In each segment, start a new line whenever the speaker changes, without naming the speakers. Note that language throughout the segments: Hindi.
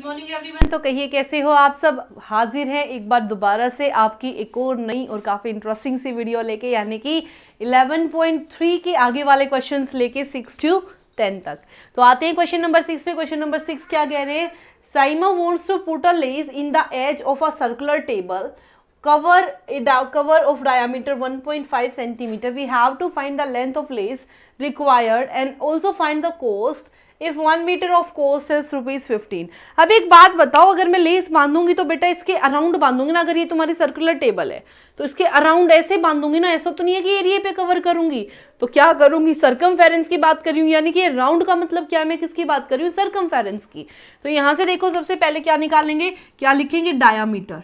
Good morning everyone. तो कहिए कैसे हो आप सब। हाजिर हैं एक बार दोबारा से आपकी एक और नई और काफ़ी इंटरेस्टिंग सी वीडियो लेके, यानी कि 11.3 के आगे वाले क्वेश्चंस लेके 6 to 10 तक। तो आते हैं क्वेश्चन नंबर 6 पे। क्वेश्चन नंबर 6 क्या कह रहे हैं, Saima wants to put a lace in the edge of a circular table cover of diameter 1.5 centimeter. We have to find the length of lace required and also find the cost if 1 meter of cost is ₹15. अब एक बात बताओ, अगर मैं लेस बांधूंगी तो बेटा इसके अराउंड बांधूंगी ना। अगर ये तुम्हारी सर्कुलर टेबल है तो इसके अराउंड ऐसे बांधूंगी ना, ऐसा तो नहीं है कि एरिया पे कवर करूंगी। तो क्या करूंगी, सर्कमफेरेंस की बात कर रही हूँ, यानी कि राउंड का मतलब क्या है, मैं किसकी बात कर रही हूँ, सर्कमफेरेंस की। तो यहाँ से देखो सबसे पहले क्या निकालेंगे, क्या लिखेंगे, डायामीटर।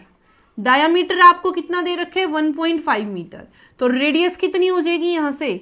डायामीटर आपको कितना दे रखे, 1.5 मीटर। तो रेडियस कितनी हो जाएगी, यहाँ से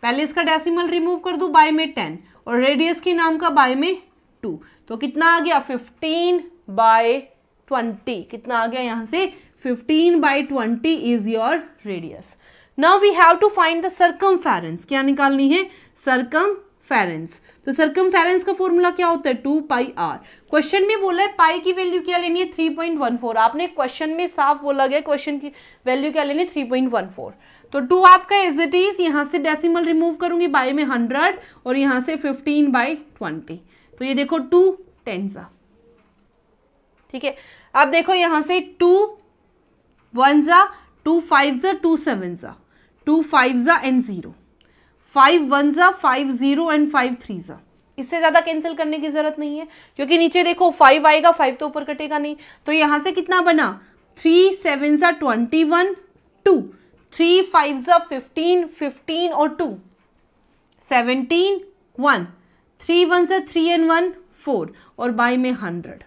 पहले इसका डेसिमल रिमूव कर दूं, बाय में 10 और रेडियस की नाम का बाय में 2। तो कितना आ गया, 15/20। कितना आ गया यहाँ से, 15/20 is your radius. Now we have to find the circumference. क्या निकालनी है, सर्कमफेरेंस। तो सर्कमफेरेंस का फॉर्मूला क्या होता है, 2πr। क्वेश्चन में बोला है पाई की वैल्यू क्या लेनी है, 3.14। आपने क्वेश्चन में साफ बोला गया क्वेश्चन की वैल्यू क्या लेनी है, 3.14। तो 2 आपका एज इट इज, यहाँ से डेसिमल रिमूव करूंगी, बाय में 100 और यहाँ से 15/20। तो ये देखो 2 10 ठीक है। अब देखो यहाँ से 2 1 2 5 2 7 2 5 एंड 0, 5 1 5 0 एंड 5 3 इससे ज्यादा कैंसिल करने की जरूरत नहीं है, क्योंकि नीचे देखो 5 आएगा, 5 तो ऊपर कटेगा नहीं। तो यहां से कितना बना, 3 7 21 2 3 5 15 15 और 2 17 1 3 1 3 एंड 1 4 और बाय में 100।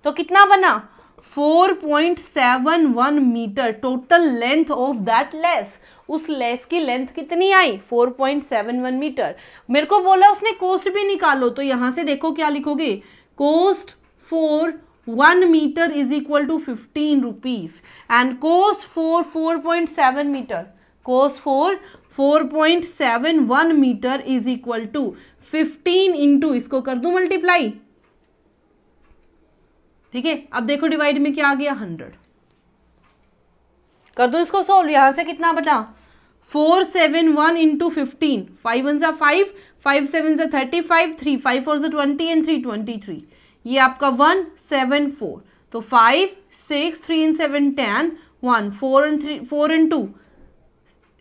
तो कितना बना, 4.71 metre total length of that lace. उस लेस की लेंथ कितनी आई, 4.71 मीटर। मेरे को बोला उसने कोस्ट भी निकालो, तो यहां से देखो क्या लिखोगे, cost for 1 metre is equal to 15 rupees and cost for 4.7 metre, cost for 4.71 metre is equal to 15 into, इसको कर दूं मल्टीप्लाई, ठीक है। अब देखो डिवाइड में क्या आ गया, 100। कर दो इसको सोल्व, यहां से कितना बना, 471 इंटू 15, 5 1 5 5 7 35 3 5 4 20 एंड 3 23। ये आपका 174। तो 5 6 3 and 7 10 1 4 and 2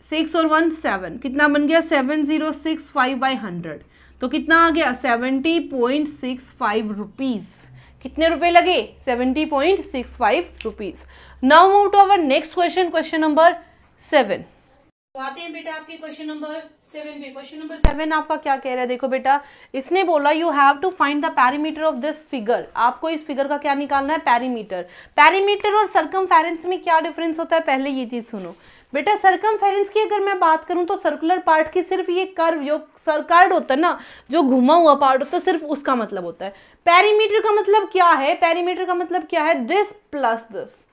6 और 1 7, कितना बन गया, 7065/100। तो कितना आ गया, 70.65 रुपीज। कितने रुपए लगे, 70.65 rupees. Now move to our next question, question number 7। तो आते हैं बेटा आपके क्वेश्चन नंबर 7 पे। क्वेश्चन नंबर 7 आपका क्या कह रहा है, देखो बेटा इसने बोला you have to find the perimeter of this figure. आपको इस फिगर का क्या निकालना है, पेरीमीटर। पेरीमीटर और सर्कमफेरेंस में क्या डिफरेंस होता है, पहले ये चीज सुनो बेटा। सर्कमफेरेंस की अगर मैं बात करूं तो सर्कुलर पार्ट की सिर्फ ये कर्व जो सर्कल्ड होता है ना, जो घुमा हुआ पार्ट होता है, सिर्फ उसका मतलब होता है। पेरीमीटर का मतलब क्या है, पेरीमीटर का मतलब क्या है, दिस प्लस दिस,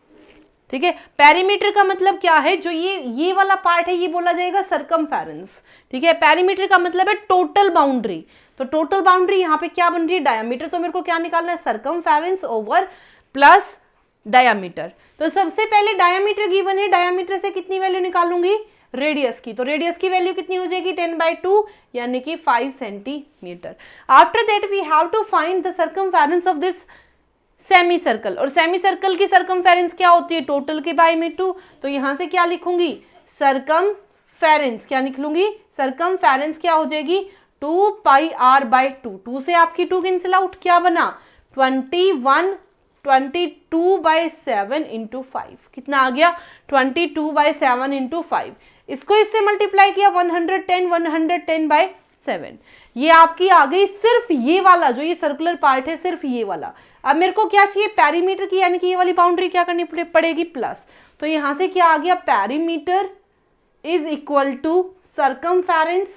ठीक है। पेरीमीटर का मतलब क्या है, जो ये वाला पार्ट है ये बोला जाएगा सर्कमफेरेंस, ठीक है। पेरीमीटर का मतलब है टोटल बाउंड्री। तो टोटल बाउंड्री यहाँ पे क्या बन रही है, डायामीटर। तो मेरे को क्या निकालना है, सर्कमफेरेंस ओवर प्लस डायामीटर। तो सबसे पहले डायामीटर गिवन है, डायामीटर से कितनी वैल्यू निकालूंगी, रेडियस की। तो रेडियस की वैल्यू कितनी हो जाएगी, 10/2 यानी कि 5 centimetre. After that we have to find the circumference of this semi circle. और सेमी सर्कल की सर्कमफेरेंस क्या होती है, टोटल के बाय में 2। तो यहां से क्या लिखूंगी, सर्कमफेरेंस। क्या निकलूंगी, सर्कमफेरेंस क्या हो जाएगी, 2πr/2। 2 से आपकी 2 कैंसिल आउट, क्या बना, 22/7 इंटू 5। कितना आ गया, 22/7 इंटू 5। इसको इससे मल्टीप्लाई किया, 110/7। ये आपकी आ गई सिर्फ ये वाला जो ये सर्कुलर पार्ट है, सिर्फ ये वाला। अब मेरे को क्या चाहिए, पेरीमीटर की, यानी कि ये वाली बाउंड्री क्या करनी पड़ेगी, प्लस। तो यहां से क्या आ गया, perimeter is equal to circumference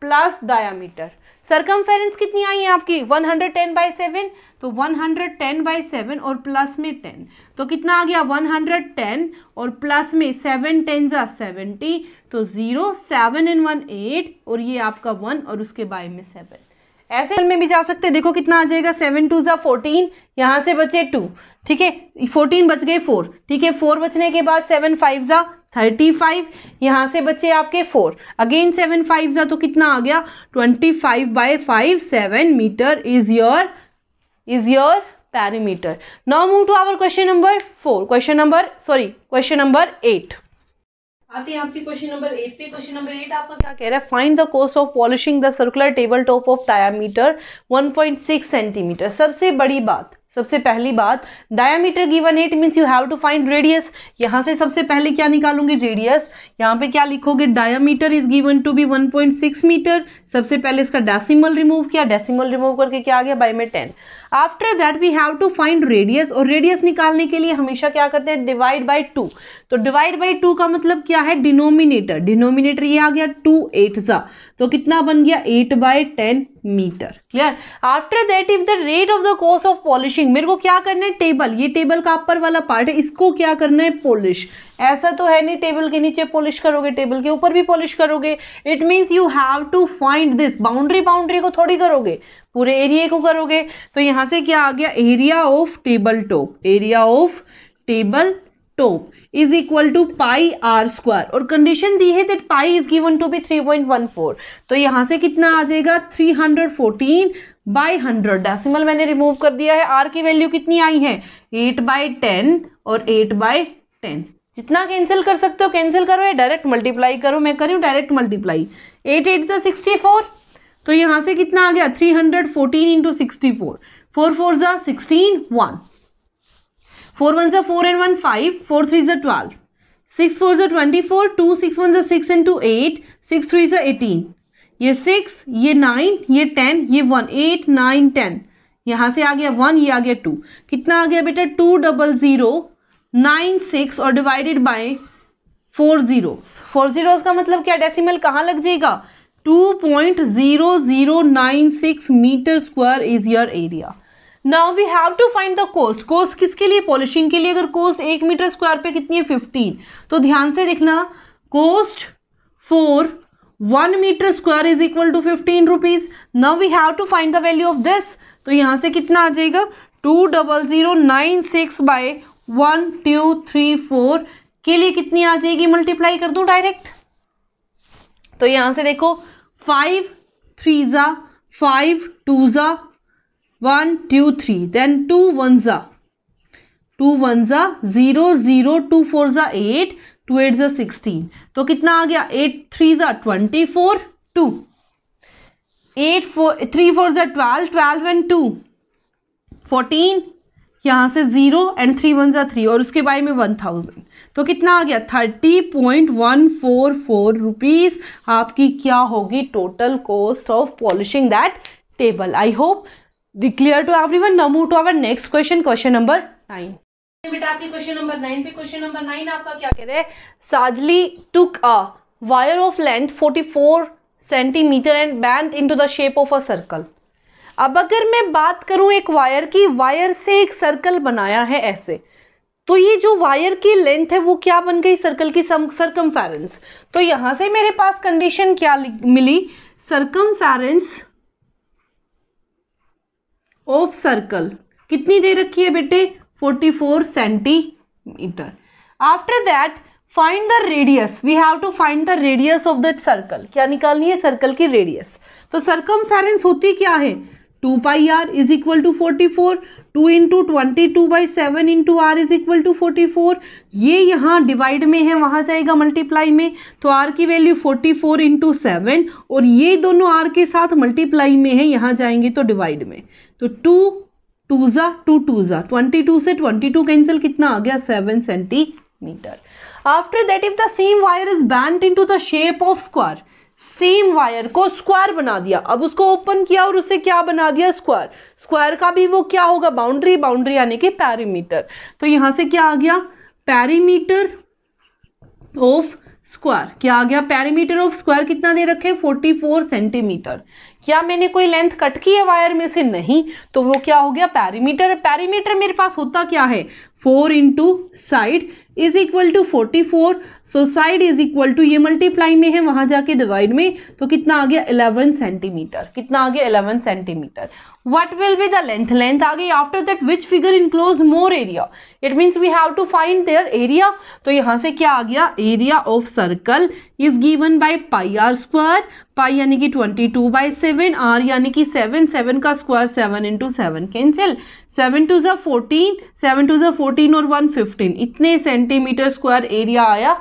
plus diameter. Circumference कितनी आई है आपकी, 110/7। तो 110/7 और प्लस में 10, तो कितना आ गया, 110 और प्लस में 7 10 70। तो 0 7 and 1 8 और ये आपका 1 और उसके बाय में 7। ऐसे में भी जा सकते हैं, देखो कितना आ जाएगा 7 2 ज़ा 14, यहाँ से बचे 2, ठीक है 14 बच गए 4, ठीक है 4 बचने के बाद 7 5 ज़ा 35, यहाँ से बचे आपके 4, अगेन 7 5 ज़ा तो कितना आ गया 25/5, 7 metre is your perimeter. Now move to our question number 8। आते हैं आपके क्वेश्चन नंबर 8 पे। क्वेश्चन नंबर 8 आपका क्या कह रहा है, find the cost of polishing the circular table top of diameter 1.6 centimetre. सबसे पहली बात डायामीटर गिवन है, it means you have to find radius. यहाँ से सबसे पहले क्या निकालूंगी, रेडियस। यहाँ पे क्या लिखोगे, diameter is given to be 1.6 metre. सबसे पहले इसका डेसिमल रिमूव किया, डेसिमल रिमूव करके क्या आ गया, बाय में 10। After that we have to find radius, और रेडियस निकालने के लिए हमेशा क्या करते हैं, डिवाइड बाय 2। तो डिवाइड बाय 2 का मतलब क्या है, डिनोमिनेटर ये आ गया 2 8 ज़ा, तो कितना बन गया 8/10 metre. Clear. After that if the rate of the cost of polishing, मेरे को क्या करना है, टेबल, ये टेबल का अपर वाला पार्ट है, इसको क्या करना है, पॉलिश। ऐसा तो है नहीं टेबल के नीचे पॉलिश करोगे, टेबल के ऊपर भी पॉलिश करोगे। It means you have to find this, boundary को थोड़ी करोगे, पूरे एरिया को करोगे। तो यहाँ से क्या आ गया, area of table top is equal to pi r square, और कंडीशन दी है that pi is given to be 3.14। तो यहाँ से कितना आ जाएगा 314/100, डेसिमल मैंने रिमूव कर दिया है। आर की वैल्यू कितनी आई है 8/10 और 8/10, जितना कैंसिल कर सकते हो कैंसिल करो या डायरेक्ट मल्टीप्लाई करो, मैं कर रही हूँ डायरेक्ट मल्टीप्लाई। 8 8 ज़ा 64, तो यहाँ से कितना आ गया 314 इंटू 64, 4 4 ज़ा 16, 1 4 1 ज़ा 4 and 1 5, 4 3 ज़ा 12, 6 4 ज़ा 24, 2 6 1 ज़ा 6 and 2 8, 6 3 ज़ा 18, ये 6 ये 9 ये 10 ये 1, 8 9 10, यहाँ से आ गया 1 ये आ गया 2, कितना आ गया बेटा 20096, और डिवाइडेड बाय 4 zeros का मतलब क्या, डेसिमल कहाँ लग जाएगा, 2.0096 metre square is your area. Now we have to find the cost. Cost किसके लिए, पॉलिशिंग के लिए। अगर कॉस्ट 1 मीटर स्क्वायर पे कितनी है 15, तो ध्यान से देखना, cost for 1 metre square is equal to 15 rupees. Now we have to find the value of this, तो यहाँ से कितना आ जाएगा 20096/1234 के लिए कितनी आ जाएगी, मल्टीप्लाई कर दूं डायरेक्ट। तो यहाँ से देखो 5 3 ज़ा 5 2 ज़ा 1 2 3, देन 2 1 ज़ा 0 0 2 4 ज़ा 8 2 8 ज़ा 16, तो कितना आ गया 8 3 ज़ा 24 2 8 3 4 ज़ा 12 12 and 2 14, यहाँ से 0 and 3 1 ज़ा 3, और उसके बाद में 1000, तो कितना आ गया 30.144 रुपीज आपकी क्या होगी total cost of polishing that table. I hope clear to everyone. Now move to our next question, question number 9। बेटा आपके क्वेश्चन नंबर 9 पे, क्वेश्चन नंबर 9 आपका क्या कह रहे हैं, साजली took a wire of length 44 centimetre and bent into the shape of a circle. अब अगर मैं बात करूं एक वायर की, वायर से एक सर्कल बनाया है ऐसे, तो ये जो वायर की लेंथ है वो क्या बन गई, सर्कल की सर्कमफेरेंस। तो यहां से मेरे पास कंडीशन क्या मिली, सर्कमफेरेंस ऑफ सर्कल कितनी दे रखी है बेटे 44 centimetre. After that find the radius, we have to find the radius of that circle. क्या निकालनी है, सर्कल की रेडियस। तो सर्कमफेरेंस होती क्या है 2 pi r is equal to 44, 2 into 22/7 into r is equal to 44। ये यहाँ डिवाइड में है, वहाँ जाएगा मल्टीप्लाई में, तो आर की वैल्यू 44 इंटू 7, और ये दोनों आर के साथ मल्टीप्लाई में है, यहाँ जाएंगे तो डिवाइड में। तो 2 2 ज़ा 2 2 ज़ा 22 से 22 कैंसिल, कितना आ गया 7 centimetre. After that if the same wire is bent into the shape of square, same wire को स्क्वायर बना दिया, अब उसको ओपन किया और उससे क्या बना दिया स्क्वायर। स्क्वायर का भी वो क्या होगा, बाउंड्री यानी कि पैरीमीटर। तो यहां से क्या आ गया पैरीमीटर ऑफ स्क्वायर, क्या आ गया पैरीमीटर ऑफ स्क्वायर कितना दे रखे 44 सेंटीमीटर। क्या मैंने कोई लेंथ कट की है वायर में से, नहीं, तो वो क्या हो गया पैरीमीटर। पैरीमीटर मेरे पास होता क्या है 4 into side is equal to 44. So side is equal to, ये मल्टीप्लाई में है, वहां जाके डिवाइड में, तो कितना आ गया 11 सेंटीमीटर. कितना आ गया 11 centimetre. What will be the length? Length आ गई. After that which figure enclosed more area? It means we have to find their area. तो यहाँ से क्या आ गया, area of circle is given by pi r square. pi यानी कि 22/7, r यानी कि 7, 7 का स्क्वायर 7 इंटू 7 कैंसिल, 7 2 ज़ा 14, 7 2 ज़ा 14 और 1 15, इतने सेंटीमीटर स्क्वायर एरिया आया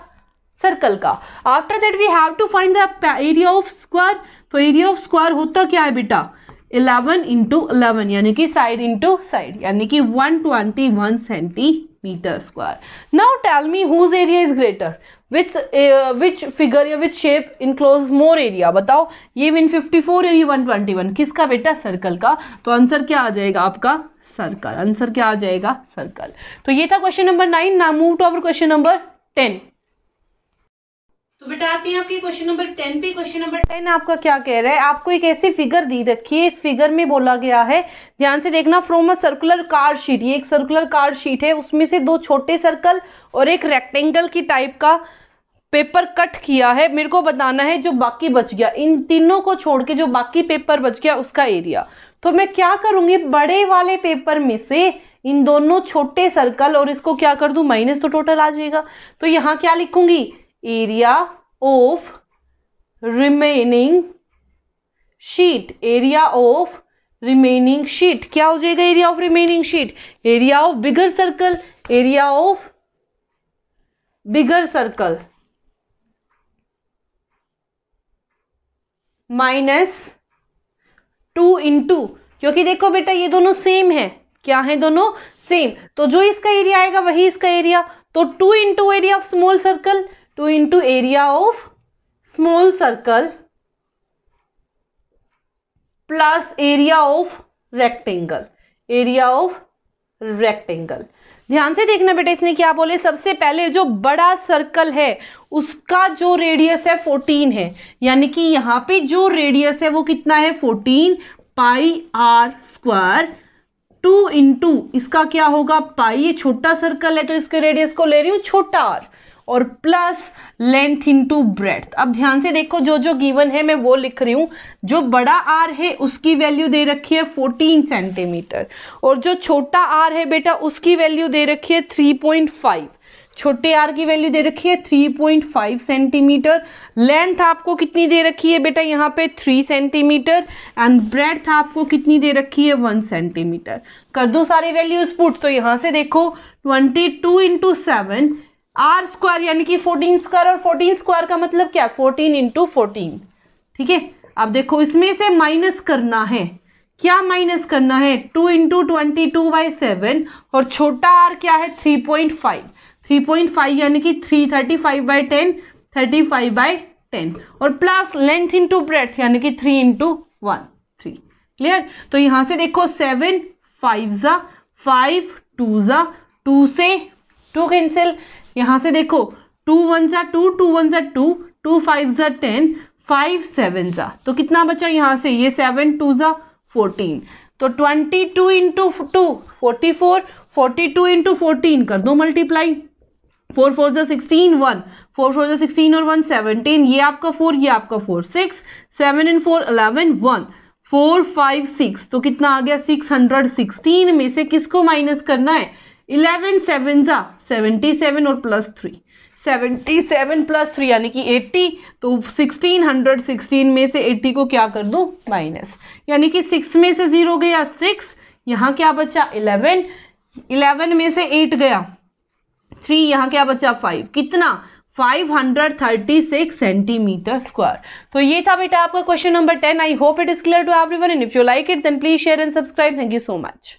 सर्कल का. After that we have to find the area of square. तो एरिया ऑफ स्क्वायर होता क्या है बेटा, 11 इंटू 11 यानी कि साइड इंटू साइड, यानी कि 121 centimetre square. Now tell me whose area is greater, which figure या which shape enclose more area. बताओ, ये 154 या ये 121, किसका बेटा, सर्कल का. तो आंसर क्या आ जाएगा आपका, सर्कल. आंसर क्या आ जाएगा, सर्कल. तो ये था question number 9. Now move to our question number 10. तो बेटा आती है आपकी क्वेश्चन नंबर 10 पे. क्वेश्चन नंबर 10 आपका क्या कह रहा है, आपको एक ऐसी फिगर दी रखी है, इस फिगर में बोला गया है, ध्यान से देखना, from a circular card sheet. ये एक सर्कुलर कार्ड शीट है, उसमें से 2 छोटे सर्कल और एक रेक्टेंगल की टाइप का पेपर कट किया है. मेरे को बताना है जो बाकी बच गया, इन तीनों को छोड़ के जो बाकी पेपर बच गया उसका एरिया. तो मैं क्या करूंगी, बड़े वाले पेपर में से इन दोनों छोटे सर्कल और इसको क्या कर दूं, माइनस, तो टोटल आ जाएगा. तो यहाँ क्या लिखूंगी, area of remaining sheet. Area of remaining sheet क्या हो जाएगा, area of remaining sheet, area of bigger circle, area of bigger circle -2 into, क्योंकि देखो बेटा ये दोनों सेम है, क्या है, दोनों सेम, तो जो इसका एरिया आएगा वही इसका एरिया. तो 2 into area of small circle, 2 into area of small circle plus area of rectangle, area of rectangle. ध्यान से देखना बेटा, इसने क्या बोले, सबसे पहले जो बड़ा सर्कल है उसका जो रेडियस है 14 है, यानी कि यहाँ पे जो रेडियस है वो कितना है 14 पाई आर स्क्वायर. 2 इंटू इसका क्या होगा पाई, ये छोटा सर्कल है तो इसके रेडियस को ले रही हूँ छोटा आर, और प्लस लेंथ इंटू ब्रेड्थ. अब ध्यान से देखो, जो जो गिवन है मैं वो लिख रही हूँ. जो बड़ा आर है उसकी वैल्यू दे रखी है 14 सेंटीमीटर, और जो छोटा आर है बेटा उसकी वैल्यू दे रखी है 3.5. छोटे आर की वैल्यू दे रखी है 3.5 सेंटीमीटर. लेंथ आपको कितनी दे रखी है बेटा, यहाँ पे 3 सेंटीमीटर, एंड ब्रेड्थ आपको कितनी दे रखी है 1 सेंटीमीटर. कर दो सारी वैल्यूज पुट. तो यहाँ से देखो 22 इंटू 7 आर स्क्वायर यानी कि 14 स्क्वायर, और 14 स्क्वायर का मतलब क्या, 14 इंटू 14. ठीक है, अब देखो इसमें से माइनस करना है, क्या माइनस करना है, 2 इंटू 22/7, और छोटा आर क्या है 3.5. 3.5 यानी कि 35/10, 35/10, और प्लस लेंथ इंटू ब्रेड्थ यानी कि 3 इंटू 1, 3. क्लियर. तो यहां से देखो 7 5 ज़ा 5, 2 ज़ा 2 से 2 कैंसिल. यहां से देखो 2 1 ज़ा 2, 2 1 ज़ा 2, 2 5 ज़ा 10, 5 7 ज़ा, तो कितना बचा यहाँ से, ये 7 2 ज़ा 14. तो 22 इंटू 2 44, 42 इंटू 14 कर दो मल्टीप्लाई, 4 4 ज़ा 16 1, 4 4 ज़ा 16 और 1 17, ये आपका 4, ये आपका 4, 6 7 and 4 11 1 4 5 6, तो कितना आ गया 616 में से किसको माइनस करना है, 11 7 ज़ा 77 और प्लस 3, 77 प्लस 3 यानी कि 80. तो 1616 में से 80 को क्या कर दूं, माइनस, यानी कि 6 में से 0 गया 6, यहाँ क्या बचा 11, 11 में से 8 गया 3, यहाँ क्या बचा 5, कितना 536 सेंटीमीटर स्क्वायर. तो ये था बेटा आपका question number 10. I hope it is clear to everyone, and if you like it then please share and subscribe. Thank you so much.